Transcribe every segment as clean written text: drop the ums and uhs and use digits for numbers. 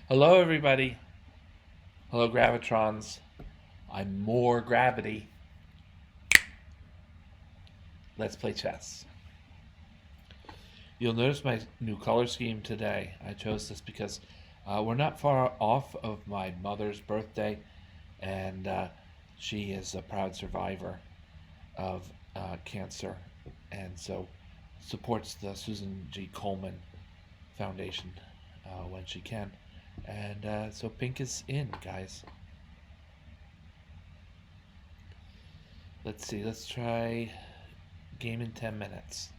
Hello, everybody. Hello, Gravitrons. I'm more gravity. Let's play chess. You'll notice my new color scheme today. I chose this because we're not far off of my mother's birthday, and she is a proud survivor of cancer, and so supports the Susan G. Komen Foundation when she can. And so pink is in, guys. Let's see. Let's try game in 10 minutes.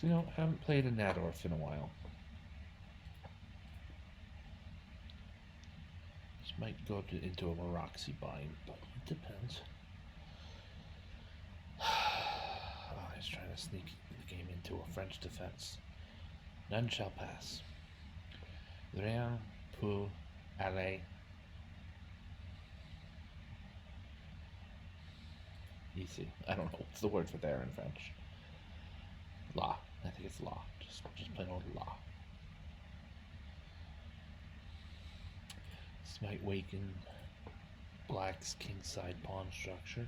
I haven't played a Nadorf in a while. This might go into a Maroxy bind, but it depends. He's trying to sneak the game into a French defense. None shall pass. Rien pour aller. Easy. I don't know what's the word for there in French. La. I think it's la. Just plain old la. This might weaken black's kingside pawn structure.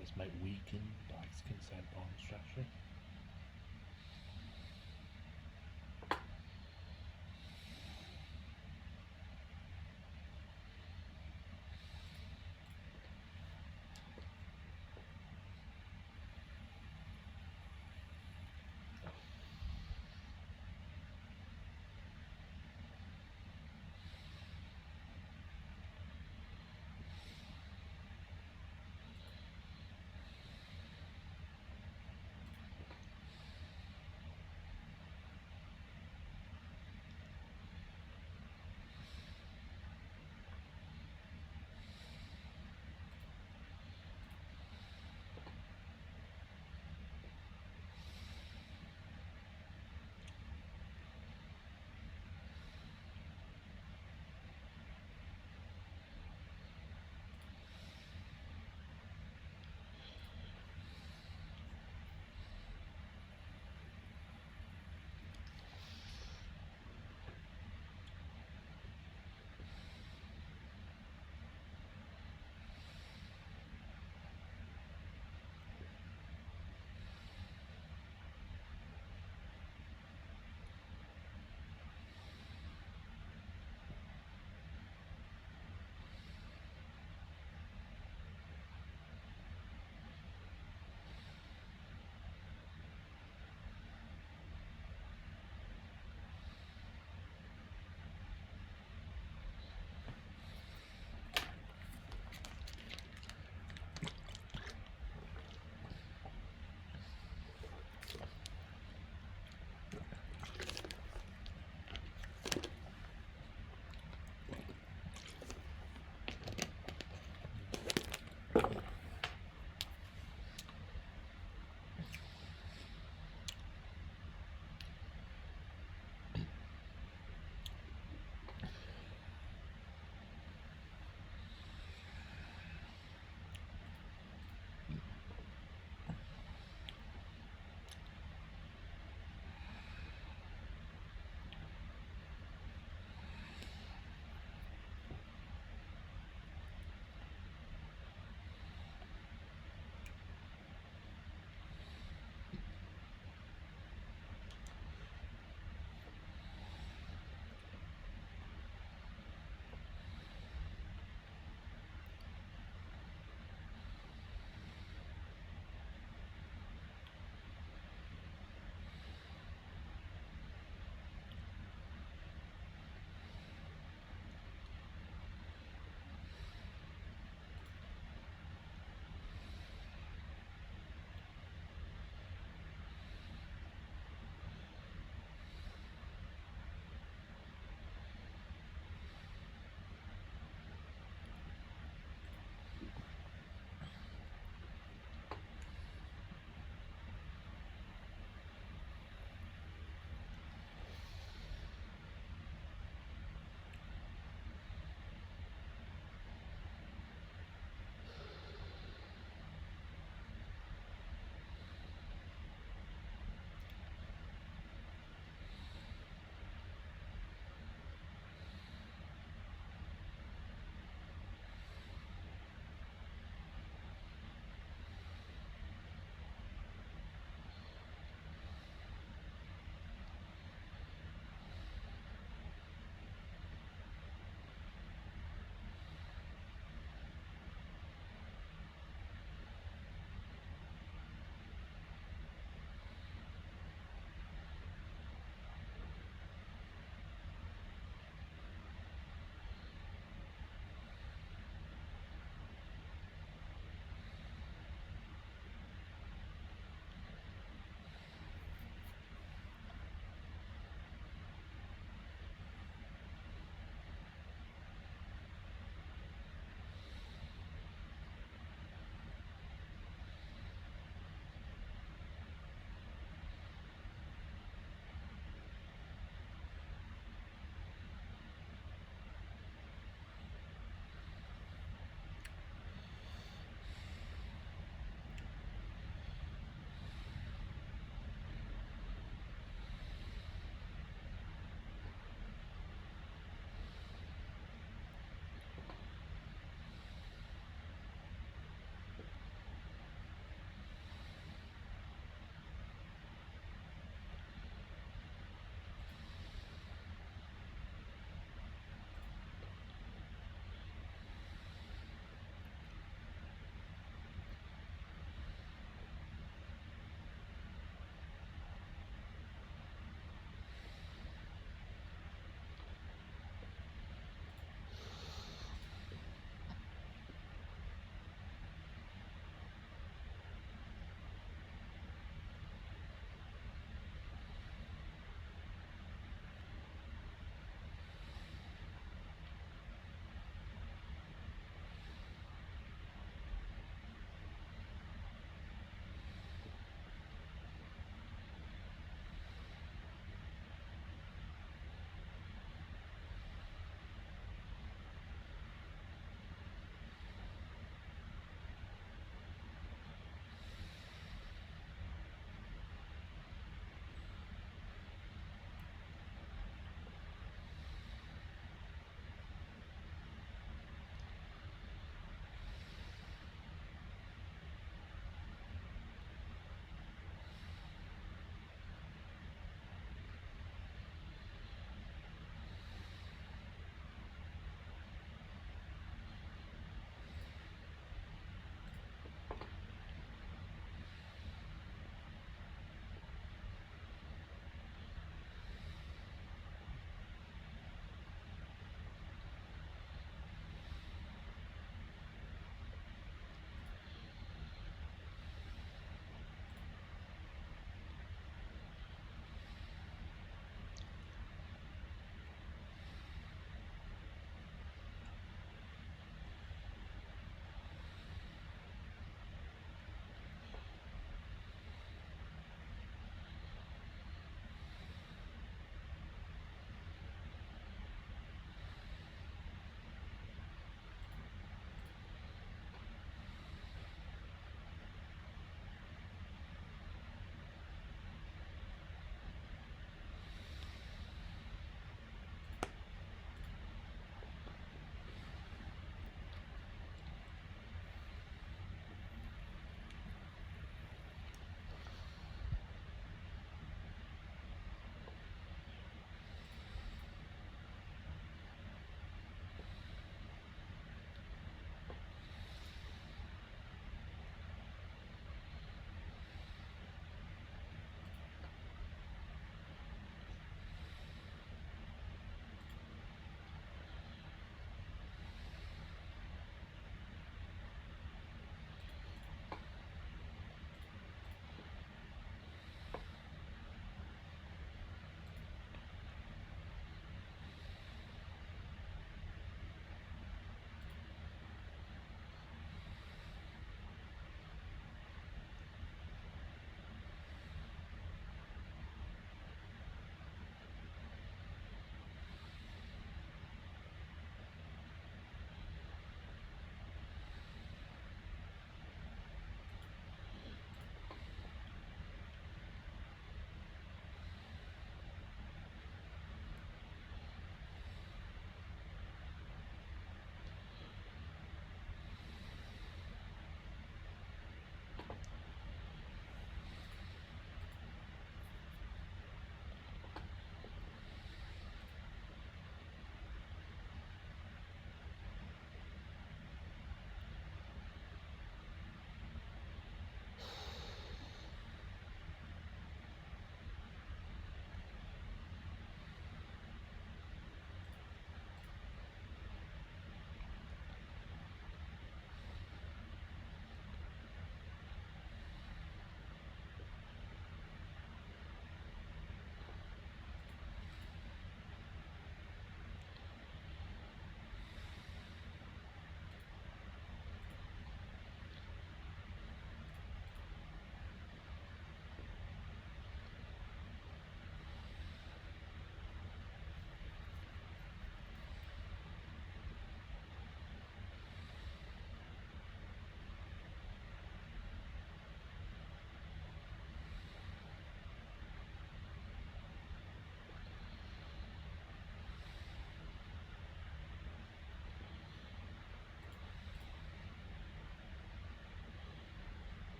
This might weaken black's kingside pawn structure.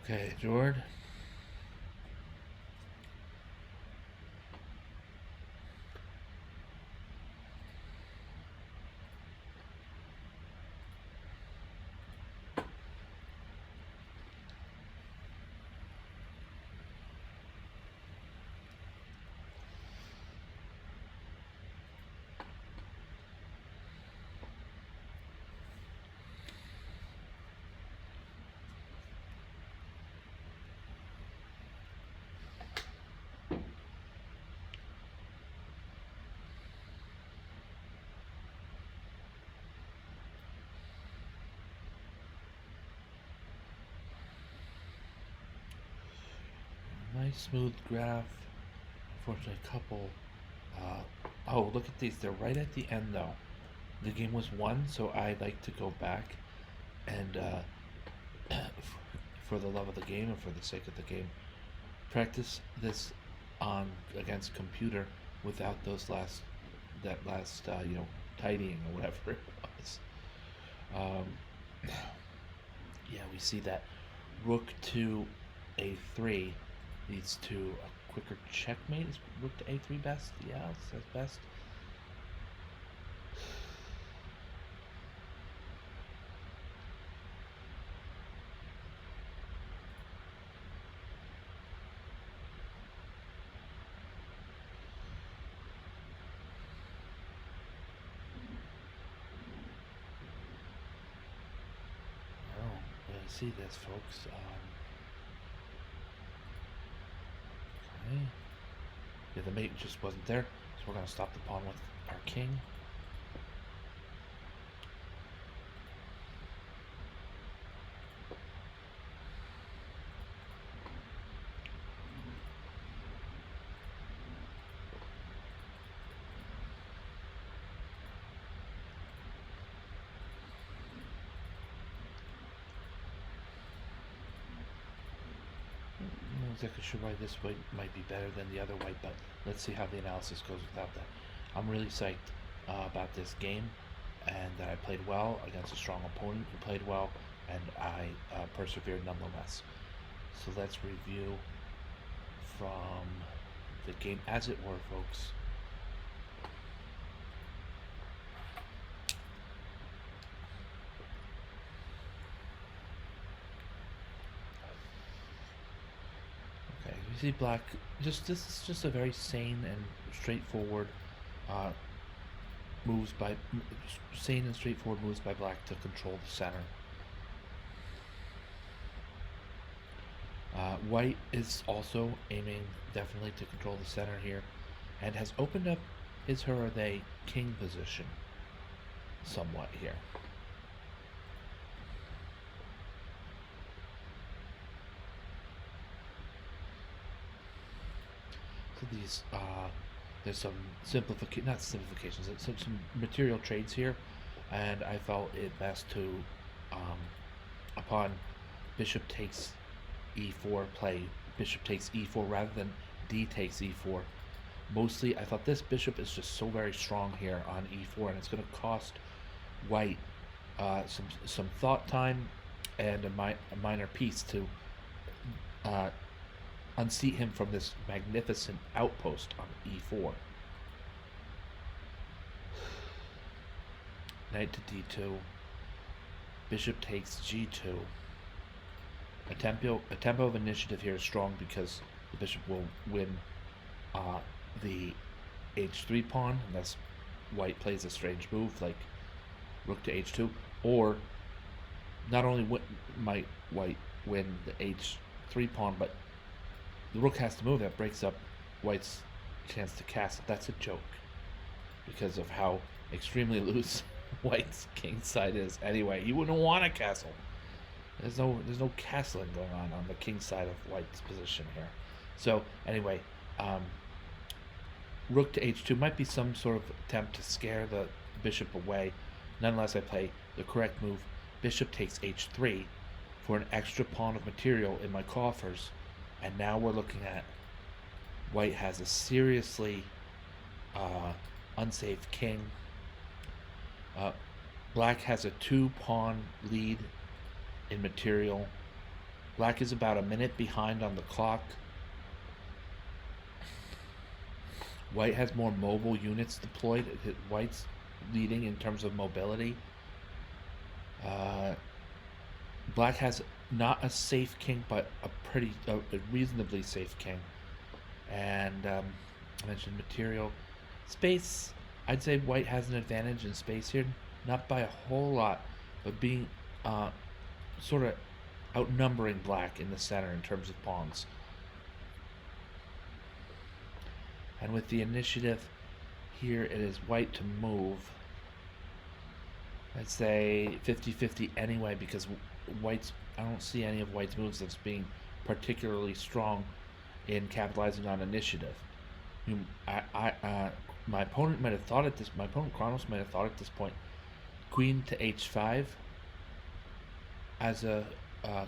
Okay, Jord. Nice smooth graph. Unfortunately, a couple. Oh, look at these. They're right at the end, though. The game was won, so I like to go back and, for the love of the game and for the sake of the game, practice this on against computer without that last tidying or whatever it was. Um, yeah, we see that rook to a3 leads to a quicker checkmate. Is rook to a3 best? Yeah, it says best. I don't really see this, folks. Okay. Yeah, the mate just wasn't there, so we're gonna stop the pawn with our king. I'm not exactly sure why this white might be better than the other white, but let's see how the analysis goes without that. I'm really psyched about this game, and that I played well against a strong opponent who played well, and I persevered nonetheless. So let's review from the game as it were, folks. Okay, you see black. Just this is just a very sane and straightforward uh, moves by sane and straightforward moves by black to control the center. White is also aiming definitely to control the center here, and has opened up his her or they king position somewhat here. So these there's some not simplifications, some material trades here, and I felt it best to um, upon bishop takes e4 play bishop takes e4 rather than d takes e4. Mostly I thought this bishop is just so very strong here on e4, and it's going to cost white some thought time and a minor piece to uh, unseat him from this magnificent outpost on e4. Knight to d2, bishop takes g2. A tempo of initiative here is strong because the bishop will win the h3 pawn, unless white plays a strange move like rook to h2, or not only might white win the h3 pawn, but the rook has to move. That breaks up white's chance to castle. That's a joke because of how extremely loose white's king side is. Anyway, you wouldn't want a castle. There's no castling going on the king side of white's position here. So anyway, rook to h2 might be some sort of attempt to scare the bishop away. Nonetheless, I play the correct move. Bishop takes h3 for an extra pawn of material in my coffers, and now we're looking at white has a seriously unsafe king. Black has a 2-pawn lead in material. Black is about a minute behind on the clock. White has more mobile units deployed. White's leading in terms of mobility. Uh, Black has not a safe king, but a reasonably safe king. And I mentioned material. Space, I'd say White has an advantage in space here. Not by a whole lot, but being sort of outnumbering Black in the center in terms of pawns. And with the initiative here, it is White to move. I'd say 50-50 anyway, because I don't see any of White's moves as being particularly strong in capitalizing on initiative. My opponent might have thought at this. My opponent Kronos might have thought at this point, Queen to H5 as a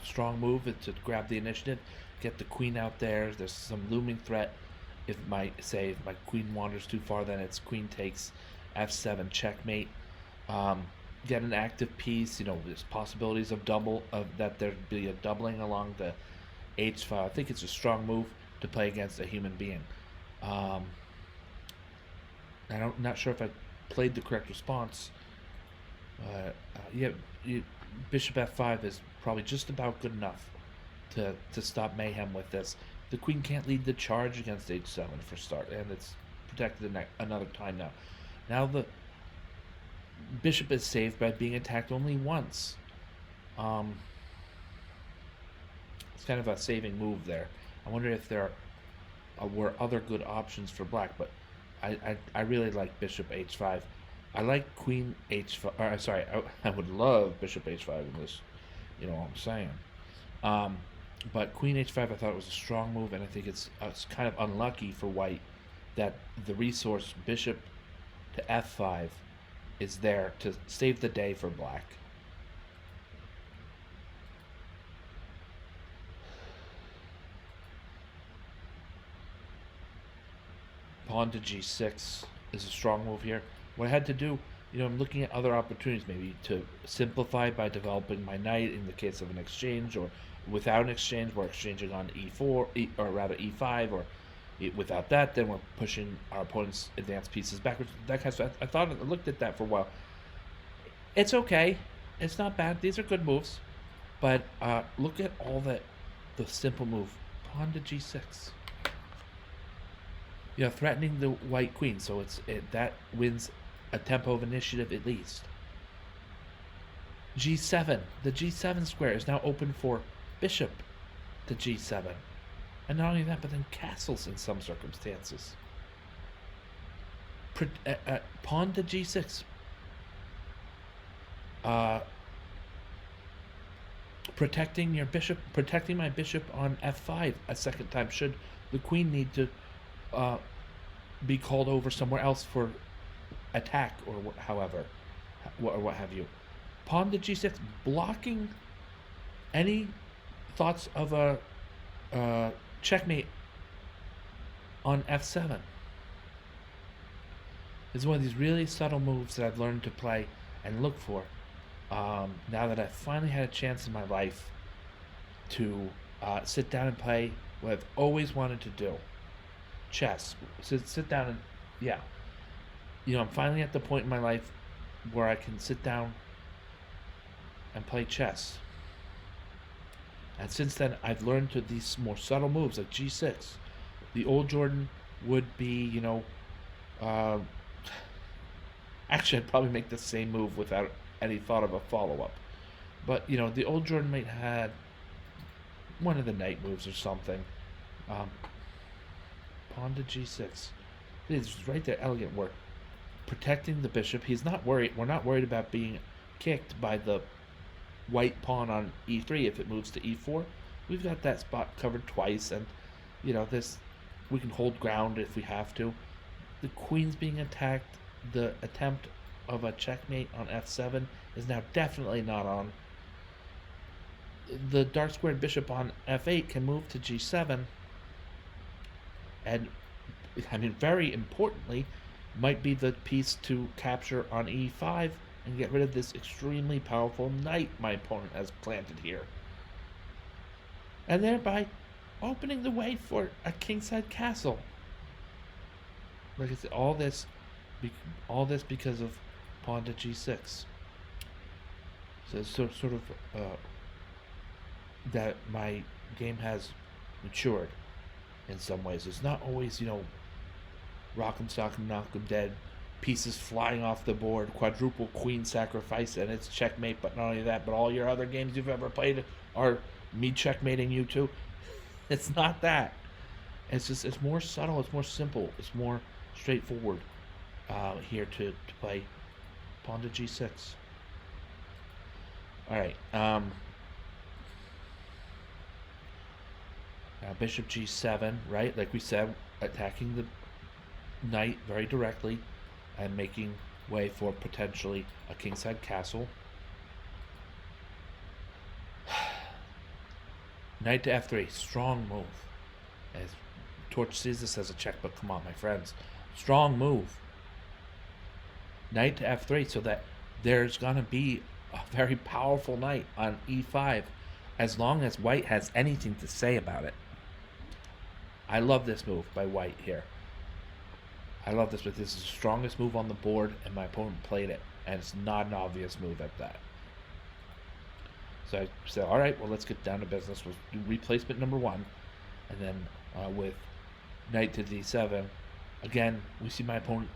strong move to grab the initiative, get the Queen out there. There's some looming threat. If my Queen wanders too far, then it's Queen takes F7 checkmate. Get an active piece. There's possibilities of that there'd be a doubling along the H file. I think it's a strong move to play against a human being. I'm not sure if I played the correct response. Bishop F5 is probably just about good enough to stop mayhem with this. The Queen can't lead the charge against H7 for start, and it's protected another time now. Now the Bishop is saved by being attacked only once. It's kind of a saving move there. I wonder if there were other good options for Black, but I really like Bishop H5. I like Queen H5. I would love Bishop H5 in this. You know what I'm saying? But Queen H5, I thought it was a strong move, and I think it's kind of unlucky for White that the resource Bishop to F5 is there to save the day for Black. Pawn to G6 is a strong move here. What I had to do, I'm looking at other opportunities, maybe to simplify by developing my knight in the case of an exchange, or without an exchange, we're exchanging on E4, or rather E5, or without that, then we're pushing our opponent's advanced pieces backwards. That kind of stuff. I looked at that for a while. It's okay. It's not bad. These are good moves. But look at all the simple move. Pawn to G6. Threatening the white queen, so that wins a tempo of initiative at least. G7. The G7 square is now open for bishop to G7. And not only that, but then castles in some circumstances. Pawn to G6. Protecting your bishop, protecting my bishop on F5 a second time should the queen need to be called over somewhere else for attack or what have you. Pawn to G6, blocking any thoughts of a checkmate on F7. It's one of these really subtle moves that I've learned to play and look for now that I've finally had a chance in my life to sit down and play what I've always wanted to do. Chess. Sit down and, yeah. I'm finally at the point in my life where I can sit down and play chess. And since then, I've learned to these more subtle moves like G6. The old Jordan would be, actually, I'd probably make the same move without any thought of a follow-up. But, the old Jordan might had one of the knight moves or something. Pawn to G6. It's right there, elegant work. Protecting the bishop. He's not worried. We're not worried about being kicked by the white pawn on E3 if it moves to E4. We've got that spot covered twice, and this we can hold ground if we have to. The queen's being attacked. The attempt of a checkmate on F7 is now definitely not on. The dark squared bishop on F8 can move to G7, and very importantly, might be the piece to capture on E5 and get rid of this extremely powerful knight my opponent has planted here. and thereby opening the way for a kingside castle. Like I said, all this because of pawn to g6. So it's sort of that my game has matured in some ways. It's not always, rock 'em, sock 'em, knock 'em dead, pieces flying off the board, quadruple queen sacrifice, and it's checkmate. But not only that, but all your other games you've ever played are me checkmating you too. It's not that. It's more subtle. It's more simple. It's more straightforward here to play pawn to g6. All right. Now bishop g7, right? Like we said, attacking the knight very directly and making way for potentially a kingside castle. Knight to f3, strong move. As Torch sees this as a check, but come on, my friends. Strong move. Knight to f3, so that there's going to be a very powerful knight on e5 as long as white has anything to say about it. I love this move by white here. I love this, but this is the strongest move on the board, and my opponent played it, and it's not an obvious move at that. So I said, all right, well, let's get down to business. We'll do replacement number 1, and then with knight to d7, again, we see my opponent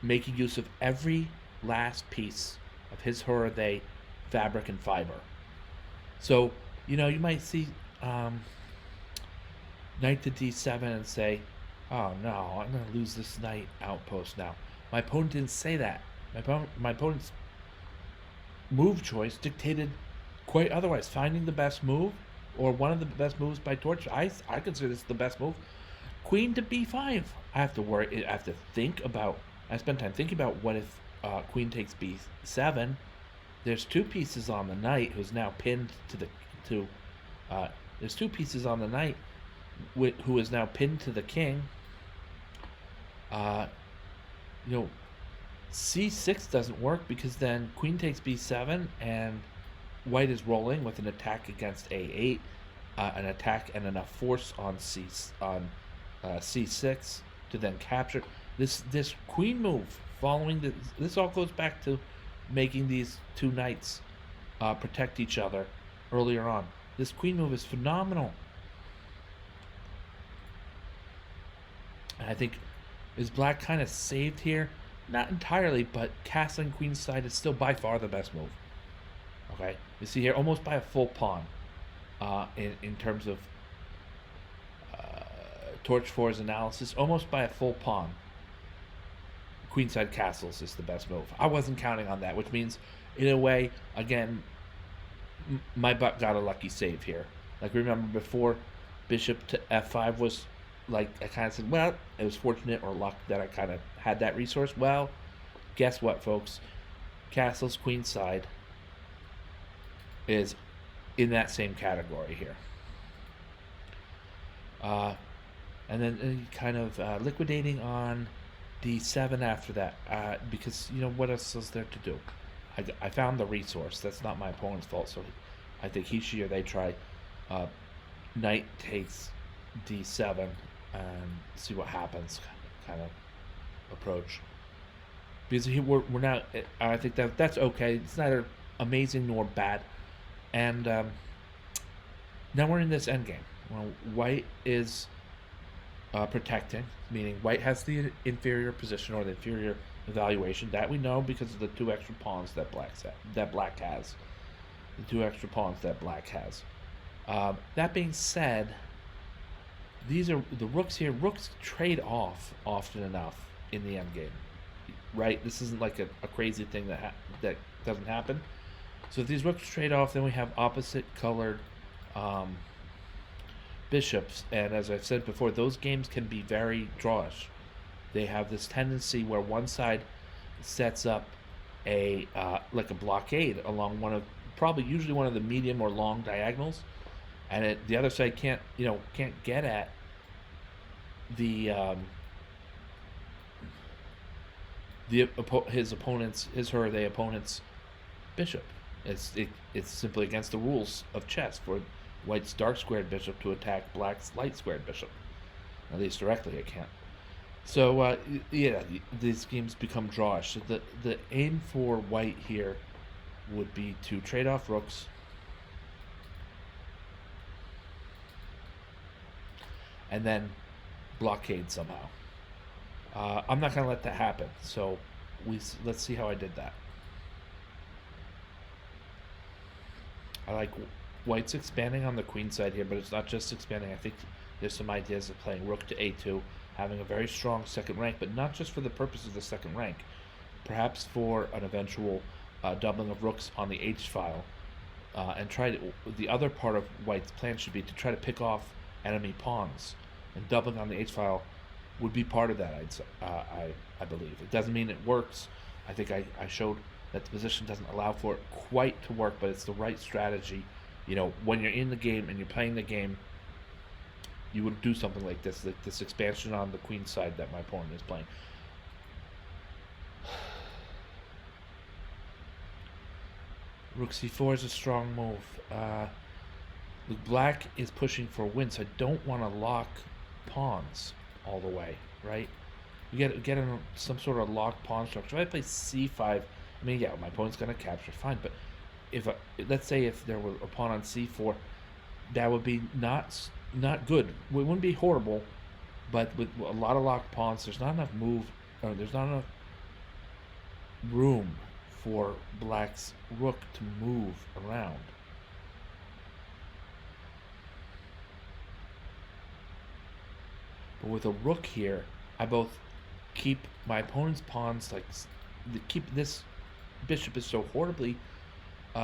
making use of every last piece of his, her, or they fabric and fiber. So, you might see knight to d7 and say, oh no, I'm going to lose this knight outpost now. My opponent didn't say that. My opponent's move choice dictated quite otherwise. Finding the best move, or one of the best moves by Torch, I consider this the best move. Queen to b5. I have to think about. I spend time thinking about what if queen takes b7. There's 2 pieces on the knight who's now pinned there's 2 pieces on the knight who is now pinned to the king. c6 doesn't work because then queen takes b7 and white is rolling with an attack against a8, an attack and enough force on c6 to then capture. This queen move following this all goes back to making these 2 knights protect each other earlier on. This queen move is phenomenal. And I think, is black kind of saved here? Not entirely, but castling queenside is still by far the best move. Okay, you see here almost by a full pawn in terms of Torch 4's analysis, almost by a full pawn. Queenside castles is the best move. I wasn't counting on that, which means, in a way, again, my butt got a lucky save here. Like, remember before bishop to f5 was, like, I kind of said, well, it was fortunate or luck that I kind of had that resource. Well, guess what, folks? Castles queenside is in that same category here. And then kind of liquidating on d7 after that, because what else is there to do? I found the resource. That's not my opponent's fault, so I think she or they try knight takes d7 and see what happens kind of approach, because we're not, I think that's okay. It's neither amazing nor bad. And now we're in this endgame. Well, white is protecting, meaning white has the inferior position or the inferior evaluation. That we know because of the 2 extra pawns that black has. The 2 extra pawns that black has. That being said, these are the rooks here. Rooks trade off often enough in the endgame, right? This isn't like a crazy thing that doesn't happen. So if these rooks trade off, then we have opposite colored bishops, and as I've said before, those games can be very drawish. They have this tendency where one side sets up a like a blockade along usually one of the medium or long diagonals, and the other side can't get at his opponent's bishop. It's simply against the rules of chess for white's dark squared bishop to attack black's light squared bishop. At least directly, it can't. So yeah, these games become drawish. So the aim for white here would be to trade off rooks, and then blockade somehow. I'm not going to let that happen. So let's see how I did that. I like white's expanding on the queen side here, but it's not just expanding. I think there's some ideas of playing rook to a2, having a very strong second rank, but not just for the purpose of the second rank. Perhaps for an eventual doubling of rooks on the h file, and try to. The other part of white's plan should be to try to pick off enemy pawns, and doubling on the h file would be part of that. I believe it doesn't mean it works. I think I showed that the position doesn't allow for it quite to work, but it's the right strategy. You know, when you're in the game and you're playing the game, you would do something like this expansion on the queen side that my opponent is playing. Rook c4 is a strong move. Black is pushing for a win, so I don't want to lock pawns all the way, right? You get in some sort of locked pawn structure. If I play c5, I mean, yeah, my opponent's going to capture, fine, but let's say if there were a pawn on c4, that would be not good. It wouldn't be horrible, but with a lot of locked pawns, there's not enough there's not enough room for black's rook to move around. But with a rook here, I both keep my opponent's pawns, keep this bishop is so horribly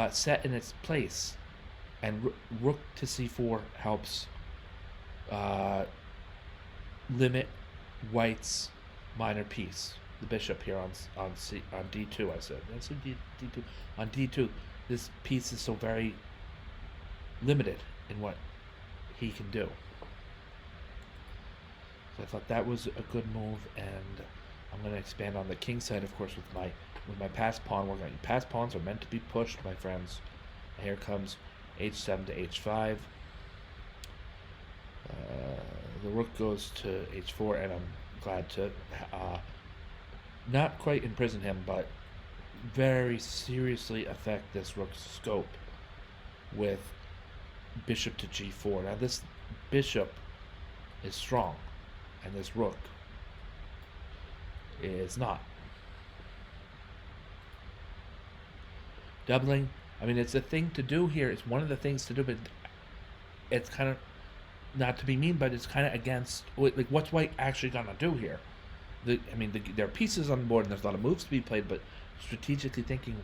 set in its place, and rook to c4 helps limit white's minor piece, the bishop here on d2. I said d2 on d2. This piece is so very limited in what he can do. So I thought that was a good move, and I'm going to expand on the king side, of course, with my passed pawn. Passed pawns are meant to be pushed, my friends. And here comes h7 to h5. The rook goes to h4, and I'm glad to not quite imprison him, but very seriously affect this rook's scope with bishop to g4. Now this bishop is strong, and this rook is not. Doubling, I mean, it's a thing to do here. It's one of the things to do, but it's kind of, not to be mean, but it's kind of against, like, what's white actually going to do here? There are pieces on the board, and there's a lot of moves to be played, but strategically thinking,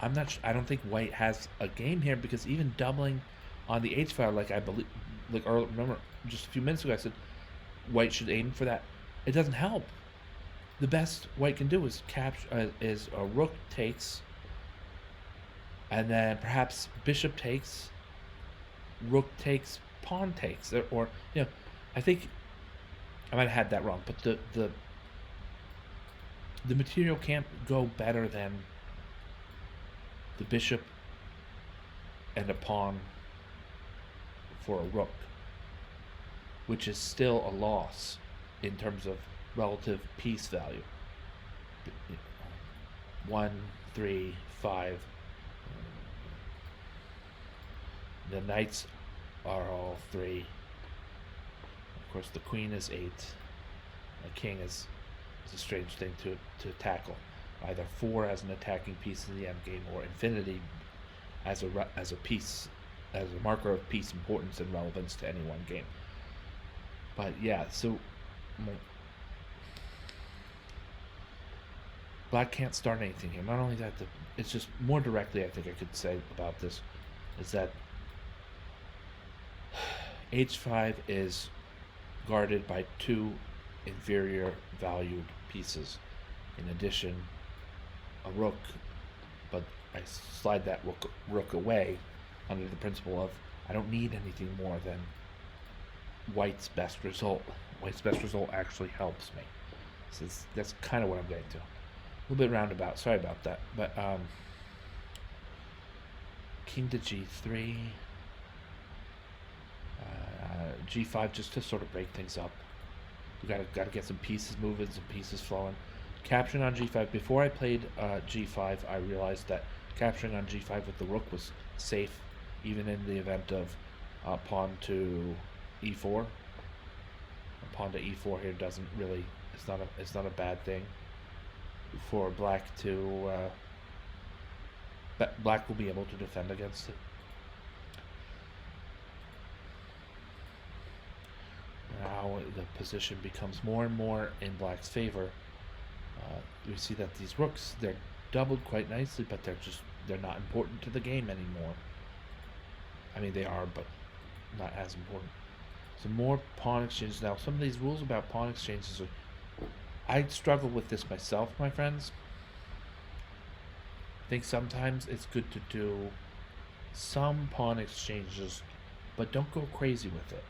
I don't think white has a game here, because even doubling on the h file, like I believe, remember just a few minutes ago I said white should aim for that. It doesn't help. The best white can do is is a rook takes, and then perhaps bishop takes, rook takes, pawn takes, or I think I might have had that wrong, but the material can't go better than the bishop and a pawn for a rook, which is still a loss in terms of relative piece value. 1, 3, 5. The knights are all 3. Of course, the queen is 8. The king is a strange thing to tackle. Either 4 as an attacking piece in the endgame, or infinity as a piece, as a marker of piece importance and relevance to any one game. But yeah, so black can't start anything here. Not only that, it's just more directly, I think I could say about this, is that h5 is guarded by 2 inferior valued pieces. In addition, a rook, but I slide that rook away under the principle of I don't need anything more than white's best result. White's best result actually helps me. So that's kind of what I'm getting to. A little bit roundabout. Sorry about that. But king to g3. g5 just to sort of break things up. We gotta get some pieces moving, some pieces flowing. Capturing on g5. Before I played g5, I realized that capturing on g5 with the rook was safe, even in the event of pawn to e4. A pawn to e4 here doesn't really. It's not a bad thing for black to. Black will be able to defend against it. Now the position becomes more and more in black's favor. We see that these rooks, they're doubled quite nicely, but they're not important to the game anymore. I mean, they are, but not as important. So more pawn exchanges now. Some of these rules about pawn exchanges I struggle with this myself, my friends. I think sometimes it's good to do some pawn exchanges, but don't go crazy with it.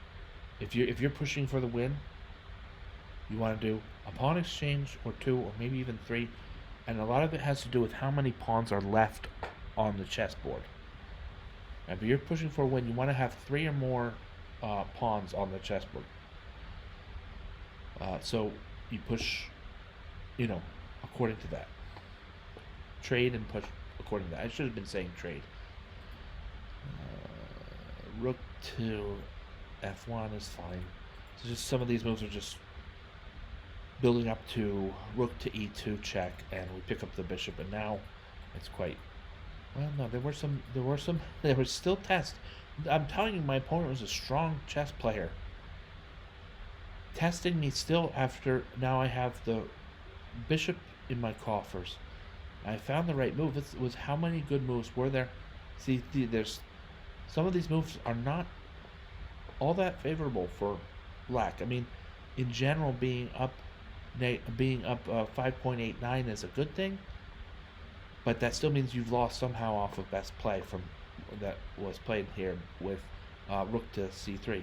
If you're pushing for the win, you want to do a pawn exchange or two, or maybe even three, and a lot of it has to do with how many pawns are left on the chessboard. And if you're pushing for a win, you want to have three or more pawns on the chessboard. So you push, according to that. Trade and push according to that. I should have been saying trade. Rook to f1 is fine. So just some of these moves are just building up to rook to e2 check, and we pick up the bishop, and now it's quite. Well, no, there was still test. I'm telling you, my opponent was a strong chess player. Testing me still after now I have the bishop in my coffers. I found the right move. It was how many good moves were there? See, there's some of these moves are not all that favorable for black. I mean, in general, being up 5.89 is a good thing, but that still means you've lost somehow off of best play from that was played here with rook to c3.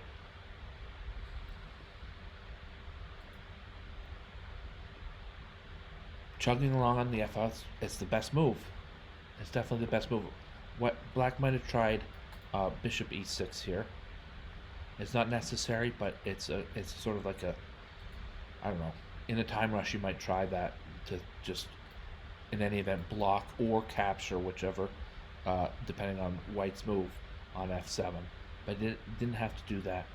Chugging along on the f-file, it's the best move. It's definitely the best move. What black might have tried bishop e6 here. It's not necessary, but it's sort of like a, I don't know, in a time rush you might try that to just in any event block or capture whichever, depending on white's move on f7. But it didn't have to do that.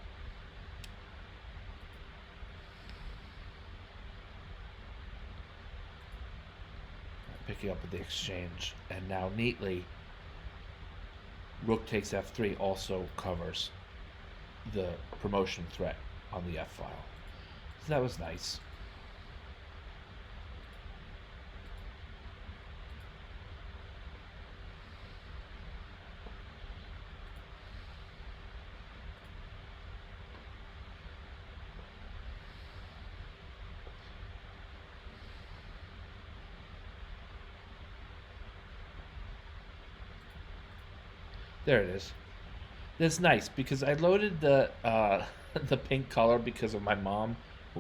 Picking up with the exchange, and now neatly rook takes f3 also covers the promotion threat on the f-file. So that was nice. There it is. That's nice because I loaded the the pink color because of my mom,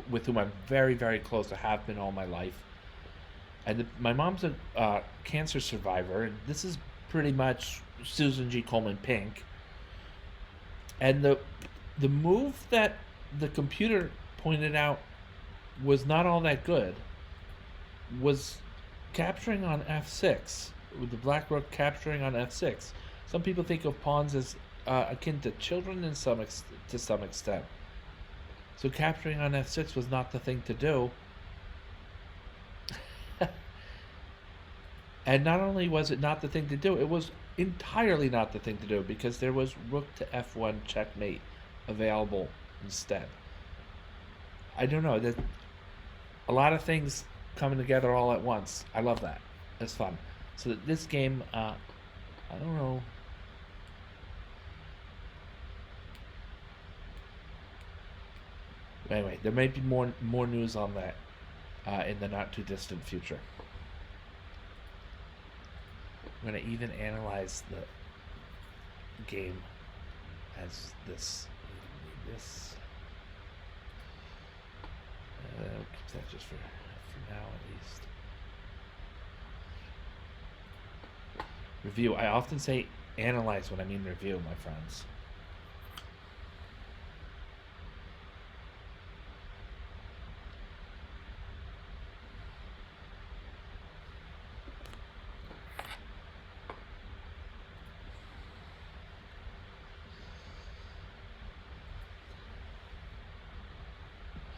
with whom I'm very, very close. I have been all my life, and my mom's a cancer survivor, and this is pretty much Susan G. Komen pink. And the move that the computer pointed out was not all that good. Was capturing on f6 with the black rook capturing on f6. Some people think of pawns as akin to children to some extent. So capturing on f6 was not the thing to do. And not only was it not the thing to do, it was entirely not the thing to do because there was rook to f1 checkmate available instead. I don't know. There's a lot of things coming together all at once. I love that. It's fun. So this game, I don't know. Anyway, there may be more news on that in the not too distant future. I'm going to even analyze the game as this. I'll keep that just for now at least. Review. I often say analyze when I mean review, my friends.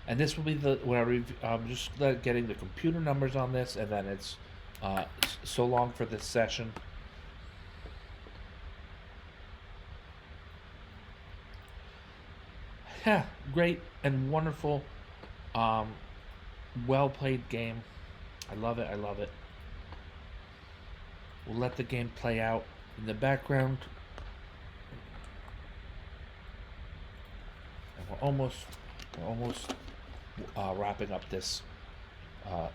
And this will be the where I'm just getting the computer numbers on this, and then it's so long for this session. Yeah, great and wonderful, um, well played game. I love it. I love it. We'll let the game play out in the background, and we're almost wrapping up this uh,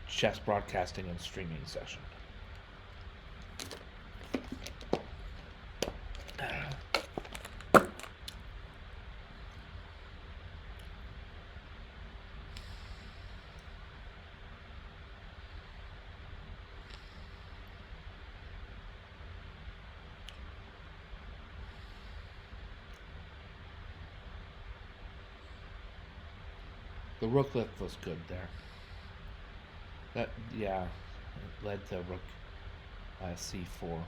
chess broadcasting and streaming session. The rook lift was good there. That yeah, it led to rook c4.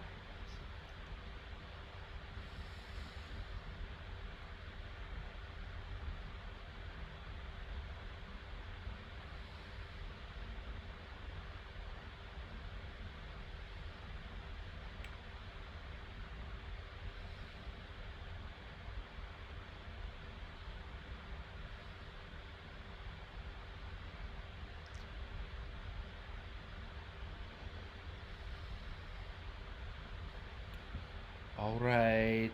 All right.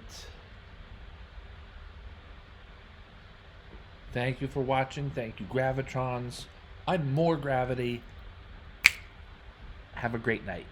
Thank you for watching. Thank you, Gravitrons. I'm more gravity. Have a great night.